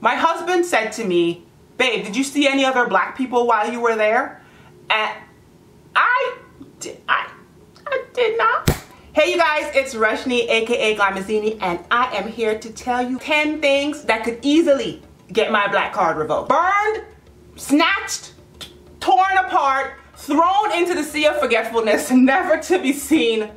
My husband said to me, babe, did you see any other black people while you were there? And I did not. Hey you guys, it's Rushni, aka Glamazini, and I am here to tell you 10 things that could easily get my black card revoked. Burned, snatched, torn apart, thrown into the sea of forgetfulness, never to be seen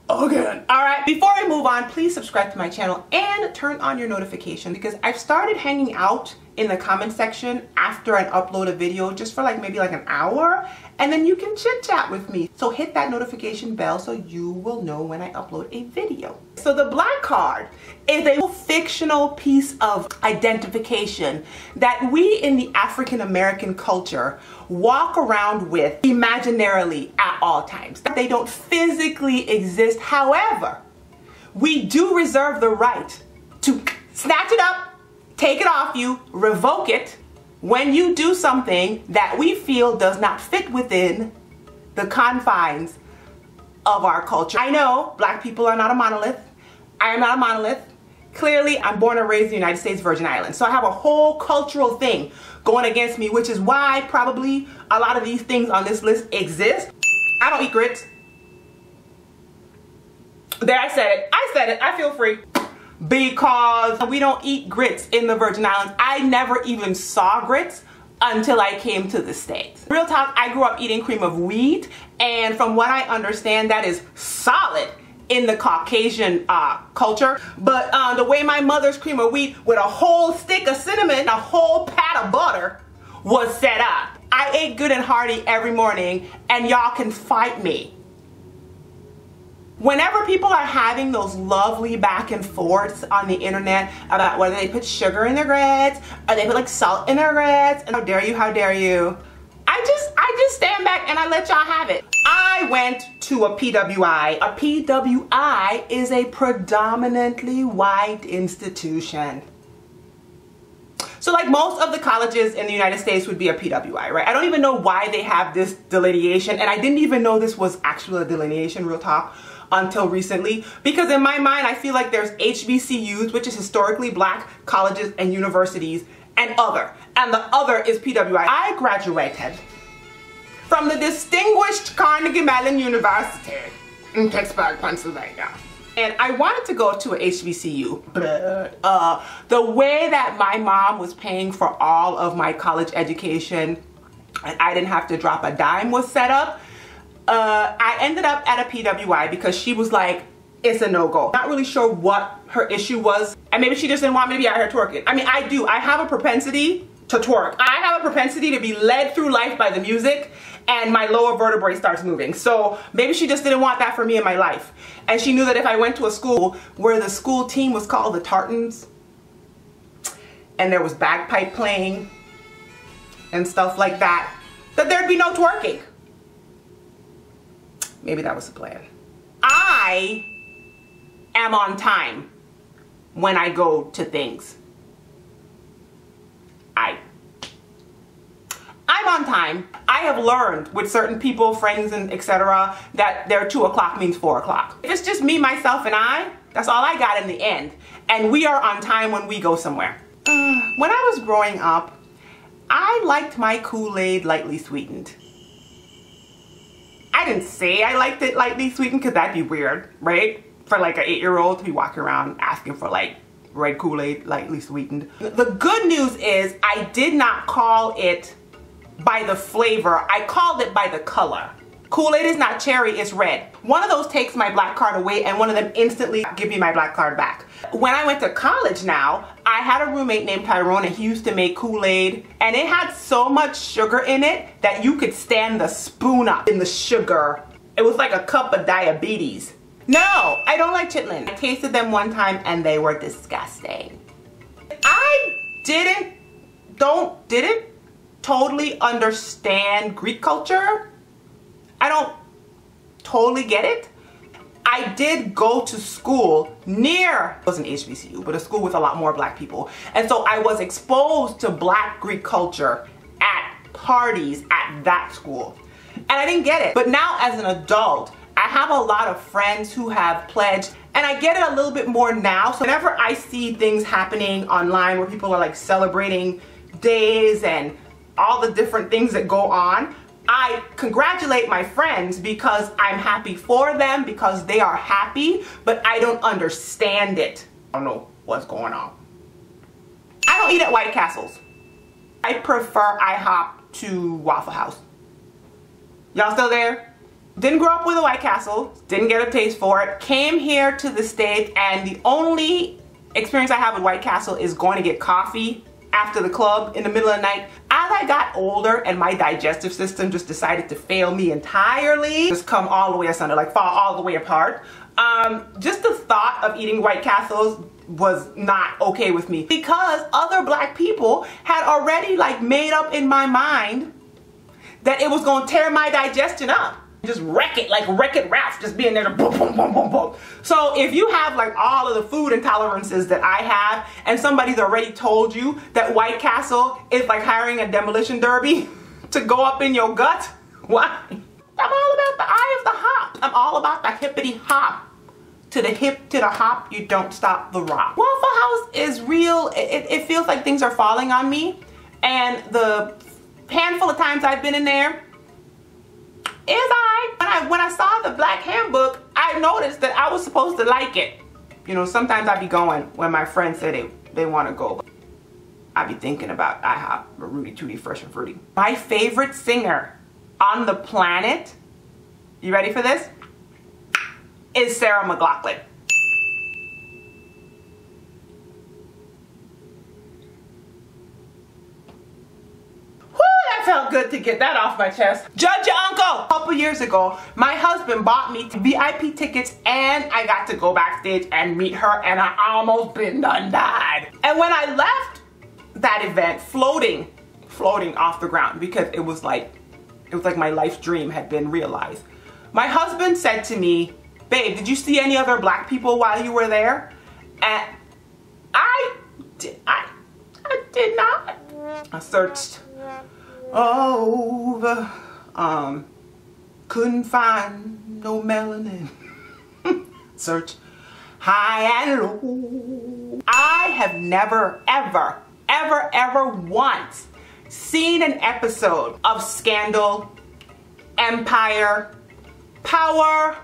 again. Alright, before I move on, please subscribe to my channel and turn on your notification because I've started hanging out in the comment section after I upload a video just for maybe an hour, and then you can chit chat with me. So hit that notification bell so you will know when I upload a video. So the black card is a fictional piece of identification that we in the African American culture walk around with imaginarily at all times. They don't physically exist. However, we do reserve the right to snatch it up, take it off you, revoke it when you do something that we feel does not fit within the confines of our culture. I know black people are not a monolith. I am not a monolith. Clearly, I'm born and raised in the United States Virgin Islands. So I have a whole cultural thing going against me, which is why probably a lot of these things on this list exist. I don't eat grits. There, I said it. I said it. I feel free. Because we don't eat grits in the Virgin Islands. I never even saw grits until I came to the States. Real talk, I grew up eating cream of wheat, and from what I understand, that is solid in the Caucasian culture. But the way my mother's cream of wheat with a whole stick of cinnamon, a whole pat of butter was set up. I ate good and hearty every morning, and y'all can fight me. Whenever people are having those lovely back and forths on the internet about whether they put sugar in their grits or they put salt in their grits, and how dare you, I just stand back and I let y'all have it. I went to a PWI. A PWI is a predominantly white institution. So most of the colleges in the United States would be a PWI, right? I don't even know why they have this delineation, and I didn't even know this was actually a delineation, real talk, until recently, because in my mind I feel like there's HBCUs, which is historically black colleges and universities, and the other is PWI. I graduated from the distinguished Carnegie Mellon University in Pittsburgh, Pennsylvania, and I wanted to go to a HBCU, but the way that my mom was paying for all of my college education and I didn't have to drop a dime was set up. I ended up at a PWI because she was like, it's a no-go. Not really sure what her issue was, and maybe she just didn't want me to be out here twerking. I mean, I have a propensity to twerk. I have a propensity to be led through life by the music, and my lower vertebrae starts moving. So maybe she just didn't want that for me in my life. And she knew that if I went to a school where the school team was called the Tartans, and there was bagpipe playing and stuff like that, that there'd be no twerking. Maybe that was the plan. I am on time when I go to things. I'm on time. I have learned with certain people, friends, and etc. that their 2 o'clock means 4 o'clock. If it's just me, myself, and I, that's all I got in the end. And we are on time when we go somewhere. When I was growing up, I liked my KoolAid lightly sweetened. I didn't say I liked it lightly sweetened because that'd be weird, right? For an 8-year-old to be walking around asking for red KoolAid lightly sweetened. The good news is I did not call it by the flavor. I called it by the color. KoolAid is not cherry, it's red. One of those takes my black card away and one of them instantly give me my black card back. When I went to college now, I had a roommate named Tyrone, and he used to make KoolAid, and it had so much sugar in it that you could stand the spoon up in the sugar. It was like a cup of diabetes. No, I don't like Chitlin. I tasted them one time and they were disgusting. I didn't totally understand Greek culture. I don't totally get it. I did go to school near, it wasn't HBCU, but a school with a lot more black people. And so I was exposed to black Greek culture at parties at that school. And I didn't get it. But now as an adult, I have a lot of friends who have pledged And I get it a little bit more now. So whenever I see things happening online where people are like celebrating days and all the different things that go on, I congratulate my friends because I'm happy for them, because they are happy, but I don't understand it. I don't know what's going on. I don't eat at White Castles. I prefer IHOP to Waffle House. Y'all still there? Didn't grow up with a White Castle, didn't get a taste for it, came here to the States, and the only experience I have with White Castle is going to get coffee after the club in the middle of the night. As I got older and my digestive system just decided to fail me entirely, just come all the way asunder, like fall all the way apart, just the thought of eating White Castles was not okay with me, because other black people had already like made up in my mind that it was going to tear my digestion up. Just wreck it, like Wreck-It Ralph, just being there to boom, boom, boom, boom, boom. So if you have like all of the food intolerances that I have, and somebody's already told you that White Castle is like hiring a demolition derby to go up in your gut, why? I'm all about the eye of the hop. I'm all about the hippity hop. To the hip, to the hop, you don't stop the rock. Waffle House is real. It feels like things are falling on me, and the handful of times I've been in there, when I saw the black handbook, I noticed that I was supposed to like it. You know, sometimes I be going when my friends say they want to go. I be thinking about IHOP, Rudy Tooty, Fresh and Fruity. My favorite singer on the planet, you ready for this? Is Sarah McLachlan. Felt good to get that off my chest. Judge your uncle. A couple years ago, my husband bought me VIP tickets and I got to go backstage and meet her, and I almost been done died. And when I left that event floating off the ground, because it was like my life's dream had been realized, my husband said to me, "Babe, did you see any other black people while you were there?" And I did not. I searched all over, couldn't find no melanin. Search high and low. I have never, ever, ever, ever once seen an episode of Scandal, Empire, Power,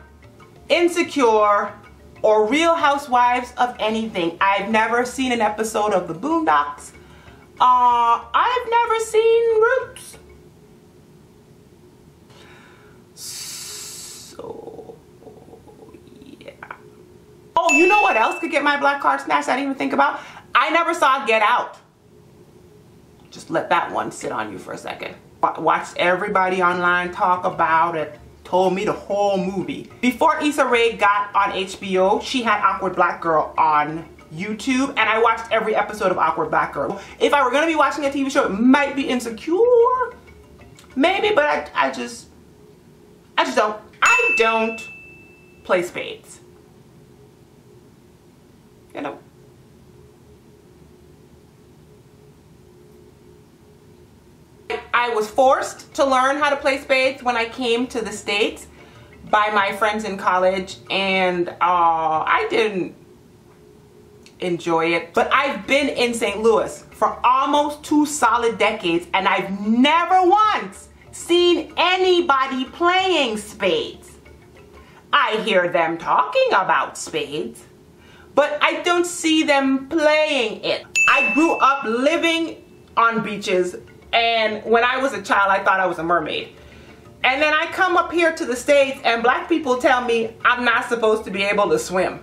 Insecure, or Real Housewives of anything. I've never seen an episode of the Boondocks. I've never seen Roots. So, yeah. Oh, you know what else could get my black card snatched I didn't even think about? I never saw Get Out. Just let that one sit on you for a second. Watched everybody online talk about it. Told me the whole movie. Before Issa Rae got on HBO, she had Awkward Black Girl on YouTube, and I watched every episode of Awkward Black Girl. If I were gonna be watching a TV show, it might be Insecure, maybe, but I just don't. I don't play spades. You know. I was forced to learn how to play spades when I came to the States by my friends in college, and I didn't enjoy it. But I've been in St. Louis for almost 2 solid decades, and I've never once seen anybody playing spades. I hear them talking about spades, but I don't see them playing it. I grew up living on beaches, and when I was a child I thought I was a mermaid. And then I come up here to the States and black people tell me I'm not supposed to be able to swim.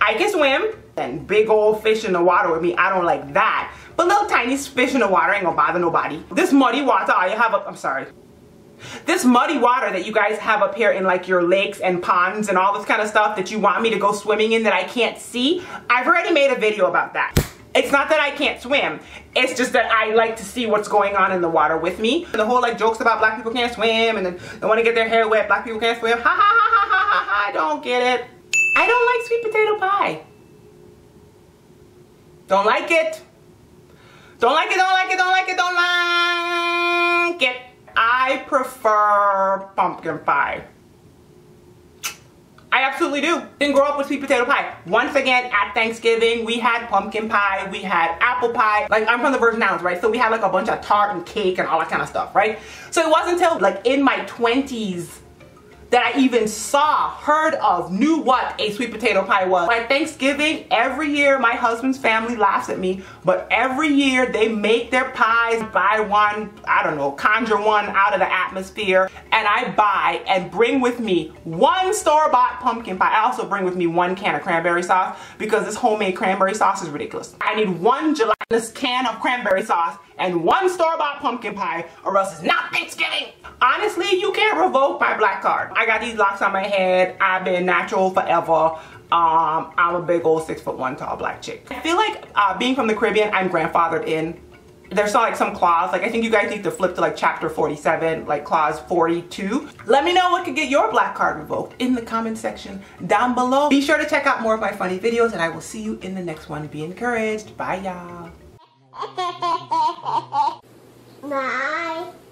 I can swim, and big old fish in the water with me, I don't like that. But little tiny fish in the water ain't gonna bother nobody. This muddy water this muddy water that you guys have up here in like your lakes and ponds and all this kind of stuff that you want me to go swimming in that I can't see, I've already made a video about that. It's not that I can't swim, it's just that I like to see what's going on in the water with me. And the whole like jokes about black people can't swim and then they want to get their hair wet, black people can't swim, ha ha ha ha ha ha ha, I don't get it. I don't like sweet potato pie. Don't like it. Don't like it, don't like it, don't like it, don't like it. I I prefer pumpkin pie. I absolutely do. Didn't grow up with sweet potato pie. Once again, at Thanksgiving, we had pumpkin pie, we had apple pie. Like, I'm from the Virgin Islands, right? So we had like a bunch of tart and cake and all that kind of stuff, right? So it wasn't until like in my 20s that I even heard of, knew what a sweet potato pie was. At Thanksgiving, every year, my husband's family laughs at me, but every year they make their pies, buy one, I don't know, conjure one out of the atmosphere, and I buy and bring with me one store-bought pumpkin pie. I also bring with me one can of cranberry sauce because this homemade cranberry sauce is ridiculous. I need one gelatinous can of cranberry sauce and one store-bought pumpkin pie, or else it's not Thanksgiving. Honestly, you can't revoke my black card. I got these locks on my head. I've been natural forever. I'm a big old 6'1" tall black chick. I feel like being from the Caribbean, I'm grandfathered in. There's like some clause, like I think you guys need to flip to like chapter 47, like clause 42. Let me know what could get your black card revoked in the comment section down below. Be sure to check out more of my funny videos, and I will see you in the next one. Be encouraged. Bye, y'all.